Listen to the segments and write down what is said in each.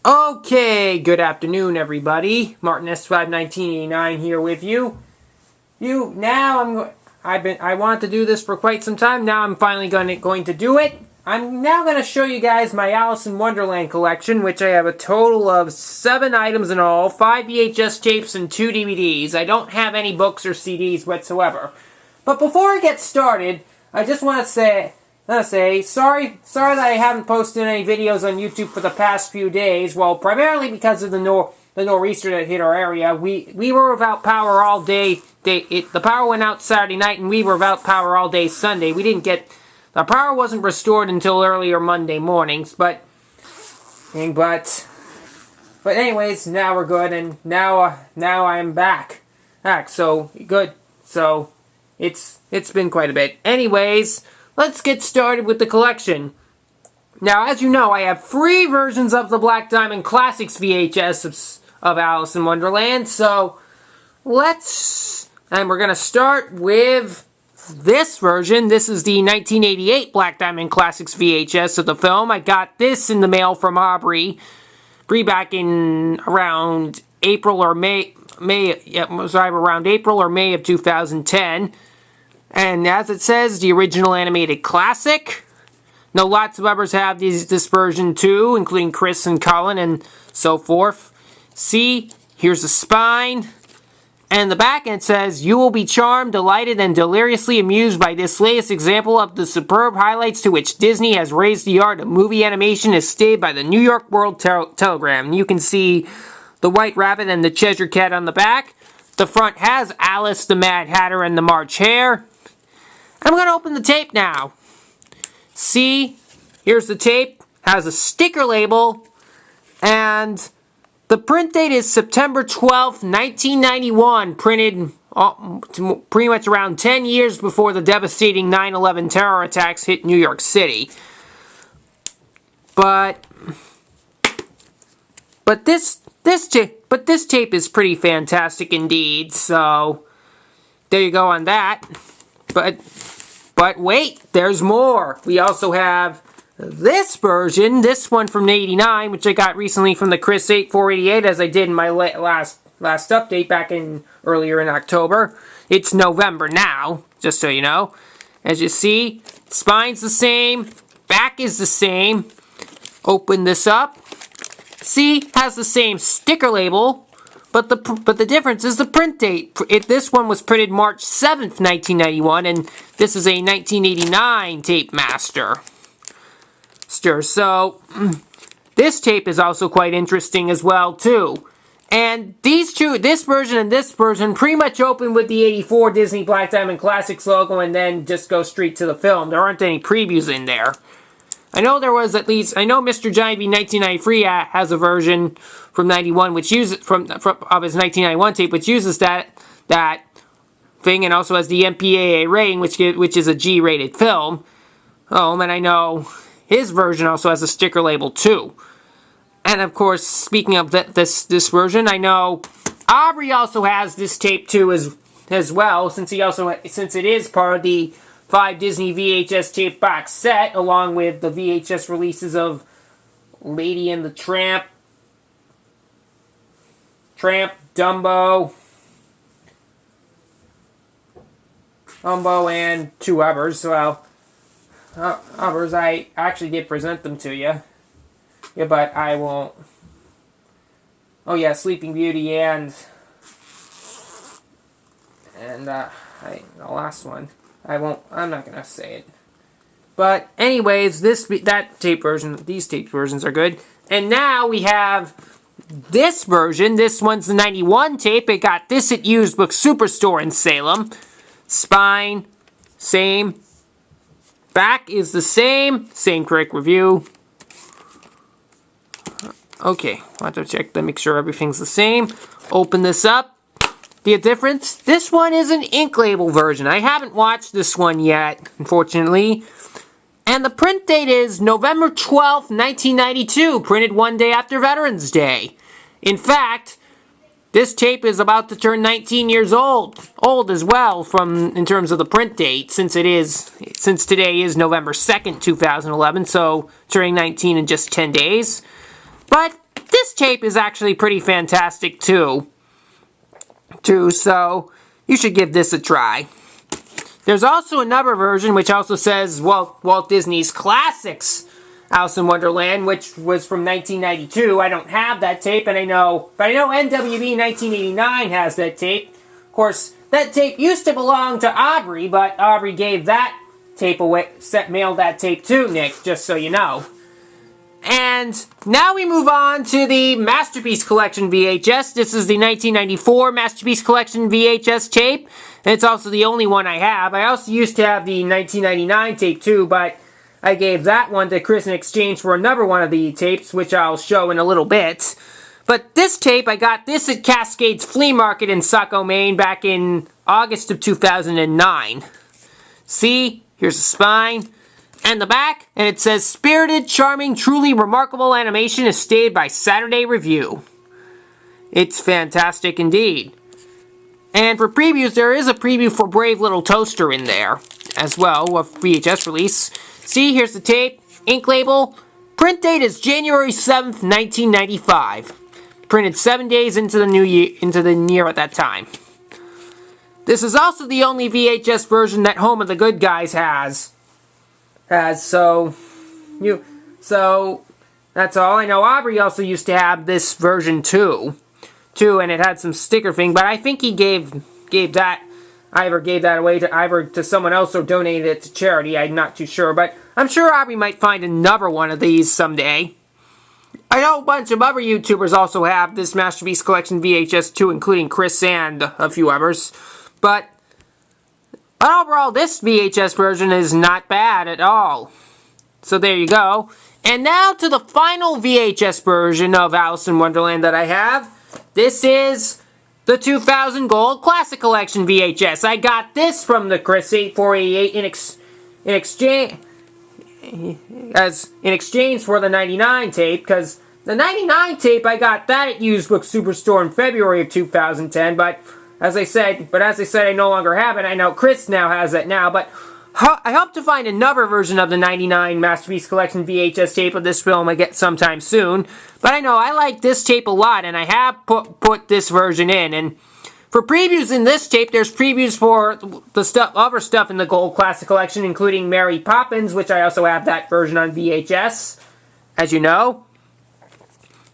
Okay, good afternoon, everybody. Martin S51989 here with you. I wanted to do this for quite some time. Now I'm finally going to do it. I'm now going to show you guys my Alice in Wonderland collection, which I have a total of 7 items in all, 5 VHS tapes and 2 DVDs. I don't have any books or CDs whatsoever. But before I get started, I just want to say sorry that I haven't posted any videos on YouTube for the past few days. Well, primarily because of the nor'easter that hit our area. We were without power all day. The power went out Saturday night, and we were without power all day Sunday. The power wasn't restored until earlier Monday mornings, but anyways, now we're good, and now I'm back. So good. So it's been quite a bit. Anyways, let's get started with the collection. Now, as you know, I have 3 versions of the Black Diamond Classics VHS of Alice in Wonderland. So and we're gonna start with this version. This is the 1988 Black Diamond Classics VHS of the film. I got this in the mail from Aubrey back in around April or May. Yeah, it was either around April or May of 2010. And as it says, the original animated classic. Now, lots of others have this version too, including Chris and Colin and so forth. See, here's the spine. And the back end says, "You will be charmed, delighted, and deliriously amused by this latest example of the superb highlights to which Disney has raised the art of movie animation as stated by the New York World Telegram." And you can see the White Rabbit and the Cheshire Cat on the back. The front has Alice, the Mad Hatter, and the March Hare. I'm going to open the tape now. See, here's the tape. Has a sticker label, and the print date is September 12th, 1991, printed pretty much around 10 years before the devastating 9/11 terror attacks hit New York City. But this tape is pretty fantastic indeed. So there you go on that. But wait, there's more. We also have this version, this one from '89, which I got recently from the Chris 8488, as I did in my last update back earlier in October. It's November now, just so you know. As you see, spine's the same, back is the same. Open this up. See, has the same sticker label, but the difference is the print date. This one was printed March 7th, 1991, and this is a 1989 tape master. So, this tape is also quite interesting as well, too. And this version and this version, pretty much open with the '84 Disney Black Diamond Classics logo and then just go straight to the film. There aren't any previews in there. I know there was I know Mr. Giant V 1993 has a version from 91, which uses, of his 1991 tape, which uses that thing, and also has the MPAA rating, which is a G-rated film. And I know his version also has a sticker label too. And of course, speaking of this version, I know Aubrey also has this tape too as well, since it is part of the 5 Disney VHS tape box set, along with the VHS releases of Lady and the Tramp, Dumbo, and 2 others. Well, others, I actually did present them to you. Yeah, but I won't. Oh yeah, Sleeping Beauty and the last one. I'm not gonna say it. But anyways, these tape versions are good. And now we have this version. This one's the 91 tape. I got this at Used Book Superstore in Salem. Spine, same. Back is the same correct review. Okay, I have to check to make sure everything's the same. Open this up. The difference? This one is an ink label version. I haven't watched this one yet, unfortunately. And the print date is November 12th, 1992, printed one day after Veterans Day. In fact, this tape is about to turn 19 years old as well, in terms of the print date, since today is November 2nd, 2011, so turning 19 in just 10 days. But this tape is actually pretty fantastic too, so you should give this a try. There's also another version which also says Walt Disney's Classics Alice in Wonderland, which was from 1992. I don't have that tape, but I know NWB 1989 has that tape. Of course, that tape used to belong to Aubrey, but Aubrey gave that tape away, mailed that tape to Nick, just so you know. And now we move on to the Masterpiece Collection VHS. This is the 1994 Masterpiece Collection VHS tape. And it's also the only one I have. I also used to have the 1999 tape too, but I gave that one to Chris in exchange for another one of the tapes, which I'll show in a little bit. But this tape, I got this at Cascade's Flea Market in Saco, Maine back in August of 2009. See? Here's the spine and the back, and it says, "Spirited, charming, truly remarkable animation is stated by Saturday Review." It's fantastic indeed. And for previews, there is a preview for Brave Little Toaster in there as well, a VHS release. See, here's the tape, ink label. Print date is January 7th, 1995. Printed 7 days into the new year at that time. This is also the only VHS version that Home of the Good Guys has. So that's all. I know Aubrey also used to have this version too, and it had some sticker thing, but I think he gave that, either gave that away to someone else or donated it to charity. I'm not too sure, but I'm sure Aubrey might find another one of these someday. I know a bunch of other YouTubers also have this Masterpiece Collection VHS too, including Chris and a few others, but overall, this VHS version is not bad at all. So there you go. And now to the final VHS version of Alice in Wonderland that I have. This is the 2000 Gold Classic Collection VHS. I got this from the Chris 8488 in exchange for the 99 tape, because the 99 tape, I got that at Used Book Superstore in February of 2010, but as I said, I no longer have it. I know Chris now has it now, but I hope to find another version of the 99 Masterpiece Collection VHS tape of this film I get sometime soon. But I know I like this tape a lot, and I have put this version in. And for previews in this tape, there's previews for the other stuff in the Gold Classic Collection, including Mary Poppins, which I also have that version on VHS, as you know.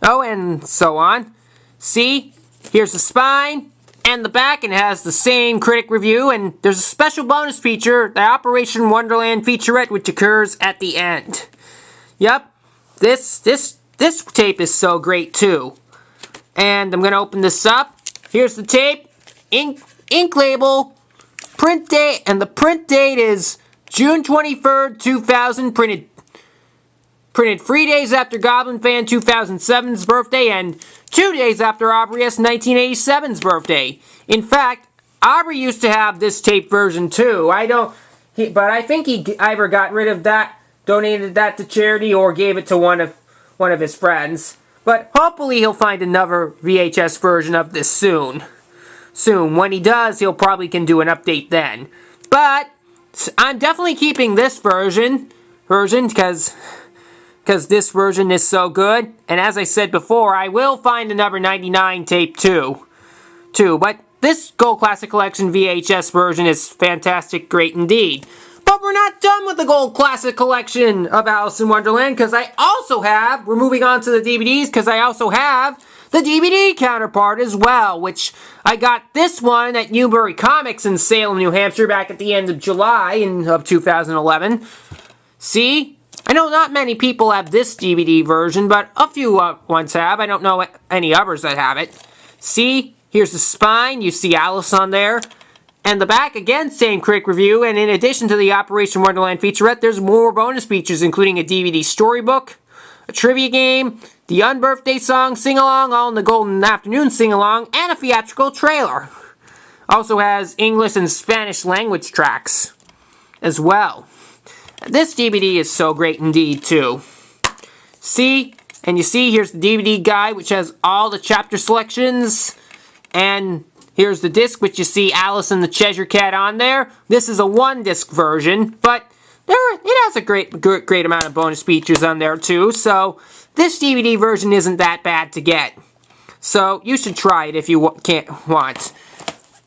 Oh, and so on. See, here's the spine and the back, and it has the same critic review, and there's a special bonus feature, the Operation Wonderland featurette, which occurs at the end. Yep, this tape is so great too. And I'm gonna open this up. Here's the tape, ink label, print date, and the print date is June 23rd, 2000, printed 3 days after Goblin Fan 2007's birthday and 2 days after Aubrey S. 1987's birthday. In fact, Aubrey used to have this tape version too. But I think he either got rid of that, donated that to charity, or gave it to one of his friends. But hopefully he'll find another VHS version of this soon. When he does, he'll probably can do an update then. But I'm definitely keeping this version because this version is so good. And as I said before, I will find another 99 tape too. But this Gold Classic Collection VHS version is fantastic, great indeed. But we're not done with the Gold Classic Collection of Alice in Wonderland, because we're moving on to the DVDs, because I also have the DVD counterpart as well, which I got this one at Newbury Comics in Salem, New Hampshire, back at the end of July of 2011. See? I know not many people have this DVD version, but a few ones have. I don't know any others that have it. See? Here's the spine. You see Alice on there. And the back, again, same critic review. And in addition to the Operation Wonderland featurette, there's more bonus features, including a DVD storybook, a trivia game, the Unbirthday Song sing-along, all in the Golden Afternoon sing-along, and a theatrical trailer. Also has English and Spanish language tracks as well. This DVD is so great indeed, too. See? And you see, here's the DVD guide, which has all the chapter selections. And here's the disc, which you see Alice and the Cheshire Cat on there. This is a one-disc version, but it has a great amount of bonus features on there too, so this DVD version isn't that bad to get. So you should try it if you want.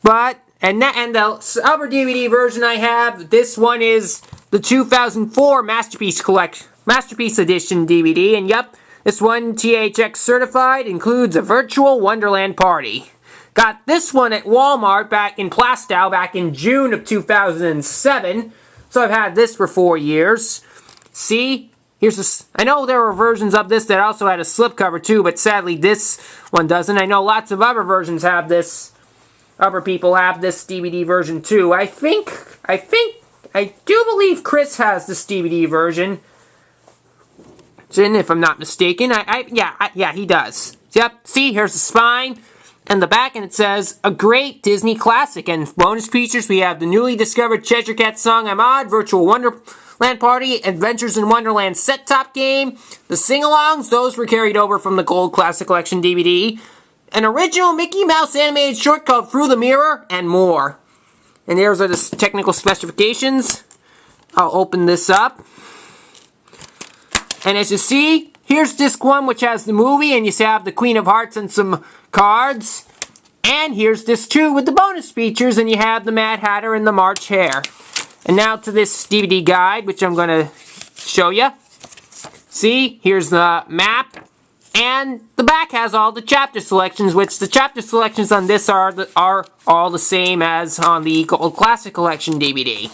But, and the other DVD version I have, this one is the 2004 Masterpiece Edition DVD, and yep, this one THX certified, includes a virtual Wonderland party. Got this one at Walmart back in Plastow back in June of 2007, so I've had this for 4 years. See? I know there were versions of this that also had a slipcover too, but sadly this one doesn't. I know lots of other versions have this. Other people have this DVD version too. I do believe Chris has this DVD version. If I'm not mistaken. Yeah, he does. Yep, see, here's the spine and the back, and it says, a great Disney classic. And bonus features, we have the newly discovered Cheshire Cat song, I'm Odd, virtual Wonderland Party, Adventures in Wonderland set-top game, the sing-alongs, those were carried over from the Gold Classic Collection DVD, an original Mickey Mouse animated short called Through the Mirror, and more. And here's the technical specifications. I'll open this up. And as you see, here's disc 1, which has the movie, and you have the Queen of Hearts and some cards. And here's disc 2 with the bonus features, and you have the Mad Hatter and the March Hare. And now to this DVD guide, which I'm going to show you. See, here's the map, and the back has all the chapter selections, which the chapter selections on this are all the same as on the Gold Classic Collection DVD.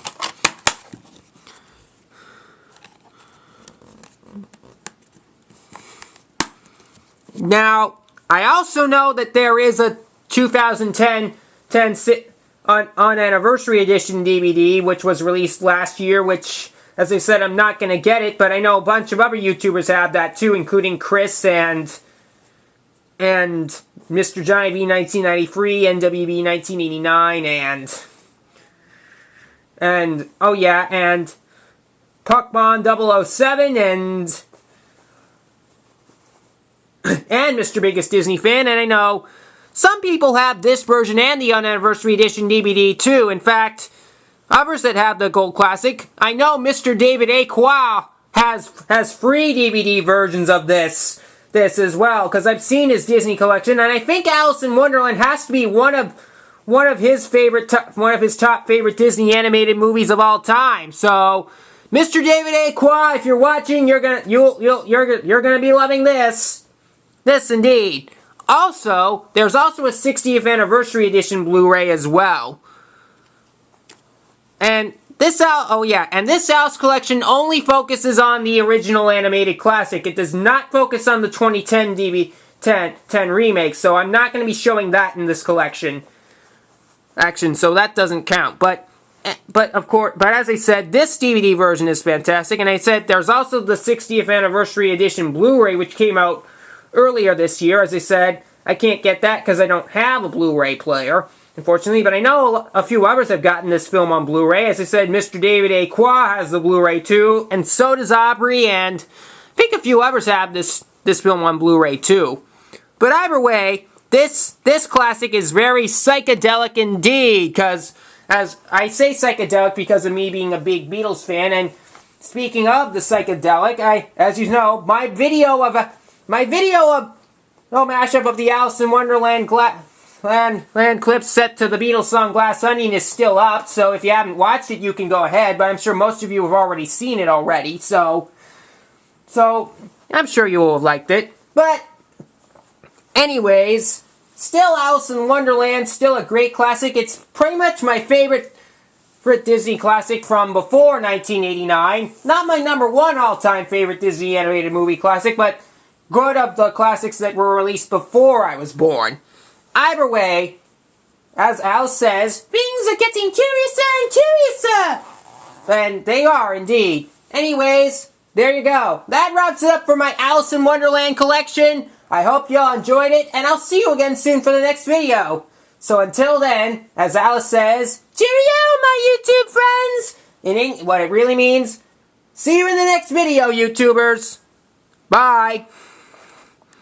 Now, I also know that there is a 2010 Anniversary Edition DVD, which was released last year, which, as I said, I'm not going to get it, but I know a bunch of other YouTubers have that too, including Chris and Mr. Johnny V 1993, NWB 1989, and oh yeah, and Puckbon 007, and Mr. Biggest Disney Fan, and I know some people have this version and the Anniversary Edition DVD too. In fact, others that have the Gold Classic, I know Mr. David A. Kwa has free DVD versions of this as well, because I've seen his Disney collection, and I think Alice in Wonderland has to be one of his top favorite Disney animated movies of all time. So, Mr. David A. Kwa, if you're watching, you're gonna be loving this. This indeed. Also, there's also a 60th Anniversary Edition Blu-ray as well. And this Alice collection only focuses on the original animated classic. It does not focus on the 2010 10 remake, so I'm not going to be showing that in this collection. So that doesn't count. But as I said, this DVD version is fantastic. And I said there's also the 60th Anniversary Edition Blu-ray, which came out earlier this year. As I said, I can't get that because I don't have a Blu-ray player, unfortunately, but I know a few others have gotten this film on Blu-ray. As I said, Mr. David A. Kwa has the Blu-ray too, and so does Aubrey, and I think a few others have this film on Blu-ray too. But either way, this classic is very psychedelic indeed, because, as I say psychedelic because of me being a big Beatles fan, and speaking of the psychedelic, as you know, my video of mashup of the Alice in Wonderland land clips set to the Beatles song Glass Onion is still up, so if you haven't watched it, you can go ahead, but I'm sure most of you have already seen it already, so I'm sure you will have liked it. But, anyways, still Alice in Wonderland, still a great classic. It's pretty much my favorite Disney classic from before 1989. Not my #1 all-time favorite Disney animated movie classic, but good of the classics that were released before I was born. Either way, as Alice says, things are getting curiouser and curiouser! And they are, indeed. Anyways, there you go. That wraps it up for my Alice in Wonderland collection. I hope y'all enjoyed it, and I'll see you again soon for the next video. So until then, as Alice says, cheerio, my YouTube friends! What it really means, see you in the next video, YouTubers. Bye!